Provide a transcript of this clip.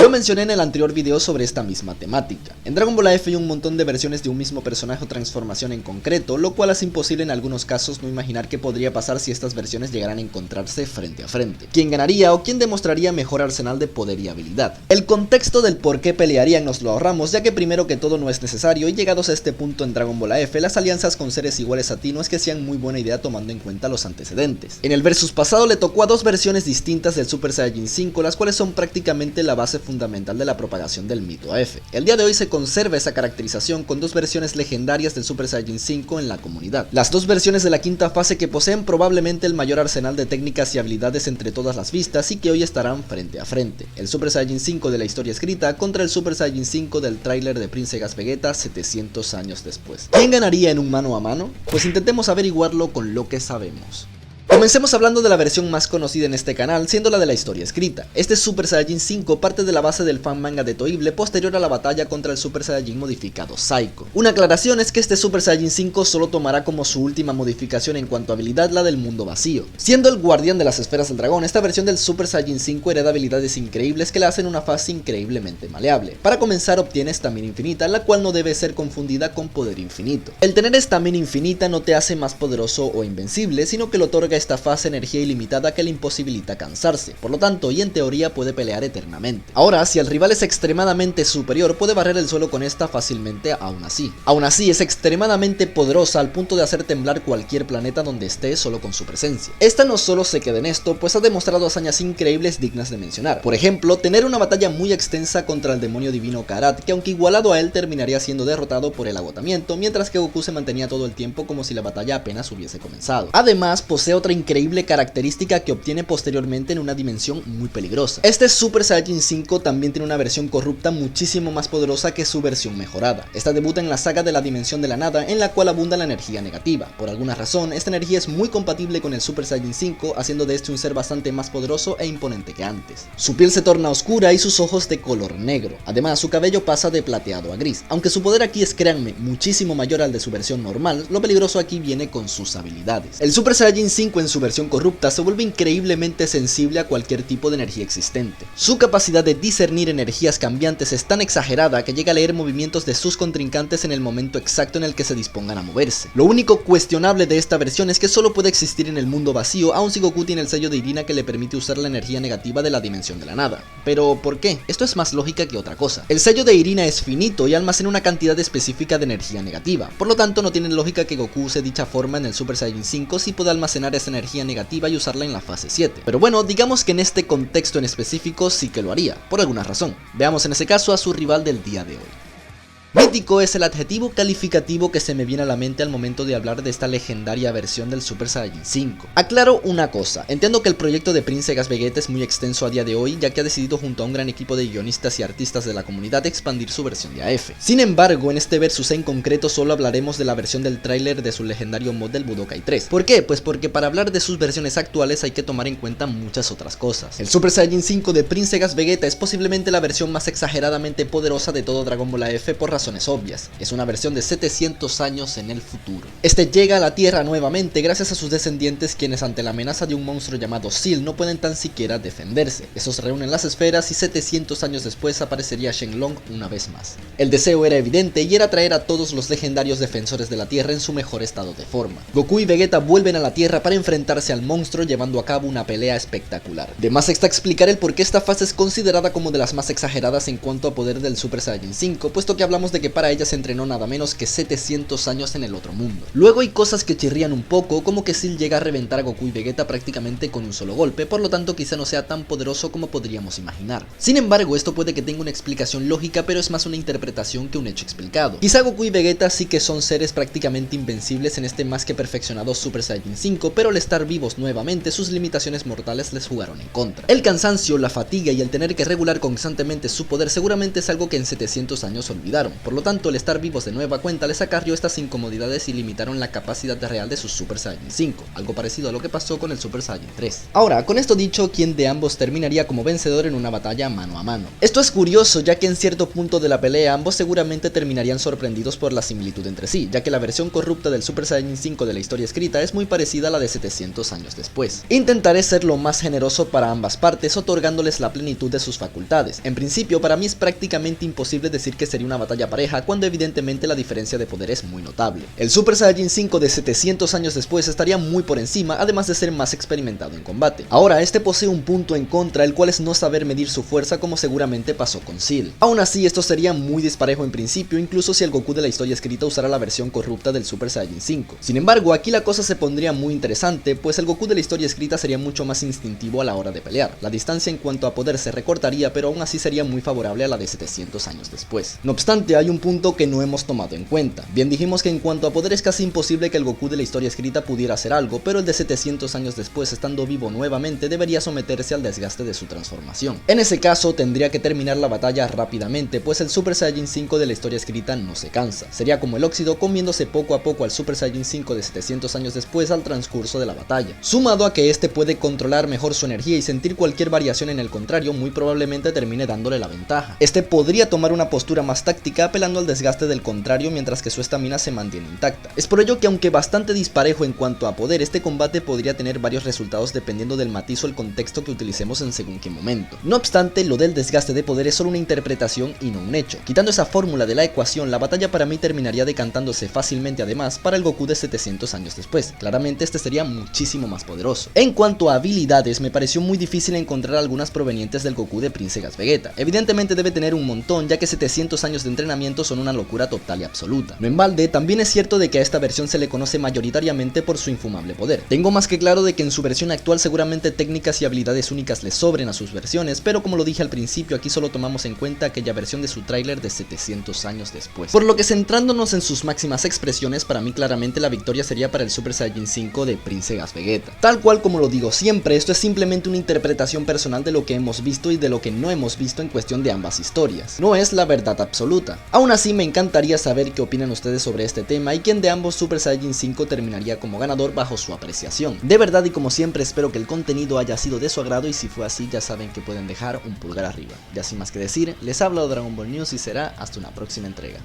Lo mencioné en el anterior video sobre esta misma temática. En Dragon Ball AF hay un montón de versiones de un mismo personaje o transformación en concreto, lo cual hace imposible en algunos casos no imaginar qué podría pasar si estas versiones llegaran a encontrarse frente a frente. ¿Quién ganaría o quién demostraría mejor arsenal de poder y habilidad? El contexto del por qué pelearían nos lo ahorramos, ya que primero que todo no es necesario, y llegados a este punto en Dragon Ball AF, las alianzas con seres iguales a ti no es que sean muy buena idea tomando en cuenta los antecedentes. En el versus pasado le tocó a dos versiones distintas del Super Saiyajin 5, las cuales son prácticamente la base fundamental de la propagación del mito AF. El día de hoy se conserva esa caracterización con dos versiones legendarias del Super Saiyajin 5 en la comunidad. Las dos versiones de la quinta fase que poseen probablemente el mayor arsenal de técnicas y habilidades entre todas las vistas y que hoy estarán frente a frente. El Super Saiyajin 5 de la historia escrita contra el Super Saiyajin 5 del tráiler de Prince Gas Vegeta 700 años después. ¿Quién ganaría en un mano a mano? Pues intentemos averiguarlo con lo que sabemos. Comencemos hablando de la versión más conocida en este canal, siendo la de la historia escrita. Este Super Saiyajin 5 parte de la base del fan manga de Toible posterior a la batalla contra el Super Saiyajin modificado Psycho. Una aclaración es que este Super Saiyajin 5 solo tomará como su última modificación en cuanto a habilidad la del mundo vacío. Siendo el guardián de las esferas del dragón, esta versión del Super Saiyajin 5 hereda habilidades increíbles que le hacen una fase increíblemente maleable. Para comenzar obtiene estamina infinita, la cual no debe ser confundida con poder infinito. El tener estamina infinita no te hace más poderoso o invencible, sino que le otorga esta fase energía ilimitada que le imposibilita cansarse, por lo tanto y en teoría puede pelear eternamente. Ahora, si el rival es extremadamente superior, puede barrer el suelo con esta fácilmente aún así es extremadamente poderosa al punto de hacer temblar cualquier planeta donde esté solo con su presencia. Esta no solo se queda en esto, pues ha demostrado hazañas increíbles dignas de mencionar. Por ejemplo, tener una batalla muy extensa contra el demonio divino Karat, que aunque igualado a él terminaría siendo derrotado por el agotamiento, mientras que Goku se mantenía todo el tiempo como si la batalla apenas hubiese comenzado. Además, posee otra increíble característica que obtiene posteriormente en una dimensión muy peligrosa. Este Super Saiyajin 5 también tiene una versión corrupta muchísimo más poderosa que su versión mejorada. Esta debuta en la saga de la dimensión de la nada, en la cual abunda la energía negativa. Por alguna razón, esta energía es muy compatible con el Super Saiyajin 5, haciendo de este un ser bastante más poderoso e imponente que antes. Su piel se torna oscura y sus ojos de color negro. Además, su cabello pasa de plateado a gris. Aunque su poder aquí es, créanme, muchísimo mayor al de su versión normal, lo peligroso aquí viene con sus habilidades. El Super Saiyajin 5 en su versión corrupta se vuelve increíblemente sensible a cualquier tipo de energía existente. Su capacidad de discernir energías cambiantes es tan exagerada que llega a leer movimientos de sus contrincantes en el momento exacto en el que se dispongan a moverse. Lo único cuestionable de esta versión es que solo puede existir en el mundo vacío, aun si Goku tiene el sello de Irina que le permite usar la energía negativa de la dimensión de la nada. Pero ¿por qué? Esto es más lógica que otra cosa. El sello de Irina es finito y almacena una cantidad específica de energía negativa, por lo tanto no tiene lógica que Goku use dicha forma en el Super Saiyajin 5 si puede almacenar esa energía negativa y usarla en la fase 7. Pero bueno, digamos que en este contexto en específico sí que lo haría, por alguna razón. Veamos en ese caso a su rival del día de hoy. Mítico es el adjetivo calificativo que se me viene a la mente al momento de hablar de esta legendaria versión del Super Saiyajin 5. Aclaro una cosa, entiendo que el proyecto de Prince Gas Vegeta es muy extenso a día de hoy, ya que ha decidido junto a un gran equipo de guionistas y artistas de la comunidad expandir su versión de AF. Sin embargo, en este versus en concreto solo hablaremos de la versión del tráiler de su legendario mod del Budokai 3. ¿Por qué? Pues porque para hablar de sus versiones actuales hay que tomar en cuenta muchas otras cosas. El Super Saiyajin 5 de Prince Gas Vegeta es posiblemente la versión más exageradamente poderosa de todo Dragon Ball AF por razones obvias. Es una versión de 700 años en el futuro. Este llega a la Tierra nuevamente gracias a sus descendientes, quienes ante la amenaza de un monstruo llamado Seal no pueden tan siquiera defenderse. Esos reúnen las esferas y 700 años después aparecería Shenlong una vez más. El deseo era evidente y era traer a todos los legendarios defensores de la Tierra en su mejor estado de forma. Goku y Vegeta vuelven a la Tierra para enfrentarse al monstruo, llevando a cabo una pelea espectacular. De más está explicar el por qué esta fase es considerada como de las más exageradas en cuanto a poder del Super Saiyajin 5, puesto que hablamos de que para ella se entrenó nada menos que 700 años en el otro mundo. Luego hay cosas que chirrían un poco, como que Seal llega a reventar a Goku y Vegeta prácticamente con un solo golpe, por lo tanto quizá no sea tan poderoso como podríamos imaginar. Sin embargo, esto puede que tenga una explicación lógica, pero es más una interpretación que un hecho explicado. Quizá Goku y Vegeta sí que son seres prácticamente invencibles en este más que perfeccionado Super Saiyajin 5, pero al estar vivos nuevamente, sus limitaciones mortales les jugaron en contra. El cansancio, la fatiga y el tener que regular constantemente su poder seguramente es algo que en 700 años olvidaron. Por lo tanto, el estar vivos de nueva cuenta les acarrió estas incomodidades y limitaron la capacidad real de sus Super Saiyajin 5, algo parecido a lo que pasó con el Super Saiyajin 3. Ahora, con esto dicho, ¿quién de ambos terminaría como vencedor en una batalla mano a mano? Esto es curioso, ya que en cierto punto de la pelea ambos seguramente terminarían sorprendidos por la similitud entre sí, ya que la versión corrupta del Super Saiyajin 5 de la historia escrita es muy parecida a la de 700 años después. Intentaré ser lo más generoso para ambas partes, otorgándoles la plenitud de sus facultades. En principio, para mí es prácticamente imposible decir que sería una batalla pareja cuando evidentemente la diferencia de poder es muy notable. El Super Saiyajin 5 de 700 años después estaría muy por encima, además de ser más experimentado en combate. Ahora, este posee un punto en contra, el cual es no saber medir su fuerza, como seguramente pasó con Cell. Aún así, esto sería muy disparejo en principio, incluso si el Goku de la historia escrita usara la versión corrupta del Super Saiyajin 5. Sin embargo, aquí la cosa se pondría muy interesante, pues el Goku de la historia escrita sería mucho más instintivo a la hora de pelear. La distancia en cuanto a poder se recortaría, pero aún así sería muy favorable a la de 700 años después. No obstante, hay un punto que no hemos tomado en cuenta. Bien dijimos que en cuanto a poder es casi imposible que el Goku de la historia escrita pudiera hacer algo, pero el de 700 años después, estando vivo nuevamente, debería someterse al desgaste de su transformación. En ese caso, tendría que terminar la batalla rápidamente, pues el Super Saiyajin 5 de la historia escrita no se cansa. Sería como el óxido comiéndose poco a poco al Super Saiyajin 5 de 700 años después al transcurso de la batalla. Sumado a que este puede controlar mejor su energía y sentir cualquier variación en el contrario, muy probablemente termine dándole la ventaja. Este podría tomar una postura más táctica apelando al desgaste del contrario mientras que su estamina se mantiene intacta. Es por ello que aunque bastante disparejo en cuanto a poder, este combate podría tener varios resultados dependiendo del matiz o el contexto que utilicemos en según qué momento. No obstante, lo del desgaste de poder es solo una interpretación y no un hecho. Quitando esa fórmula de la ecuación, la batalla para mí terminaría decantándose fácilmente además para el Goku de 700 años después. Claramente este sería muchísimo más poderoso. En cuanto a habilidades, me pareció muy difícil encontrar algunas provenientes del Goku de Prince Gas Vegeta. Evidentemente debe tener un montón, ya que 700 años de entrenamiento son una locura total y absoluta. No en balde, también es cierto de que a esta versión se le conoce mayoritariamente por su infumable poder. Tengo más que claro de que en su versión actual seguramente técnicas y habilidades únicas le sobren a sus versiones, pero como lo dije al principio, aquí solo tomamos en cuenta aquella versión de su tráiler de 700 años después. Por lo que centrándonos en sus máximas expresiones, para mí claramente la victoria sería para el Super Saiyajin 5 de Prince Gas Vegeta. Tal cual como lo digo siempre, esto es simplemente una interpretación personal de lo que hemos visto y de lo que no hemos visto en cuestión de ambas historias. No es la verdad absoluta. Aún así, me encantaría saber qué opinan ustedes sobre este tema y quién de ambos Super Saiyajin 5 terminaría como ganador bajo su apreciación. De verdad y como siempre espero que el contenido haya sido de su agrado y si fue así ya saben que pueden dejar un pulgar arriba. Ya sin más que decir, les ha hablado Dragon Ball News y será hasta una próxima entrega.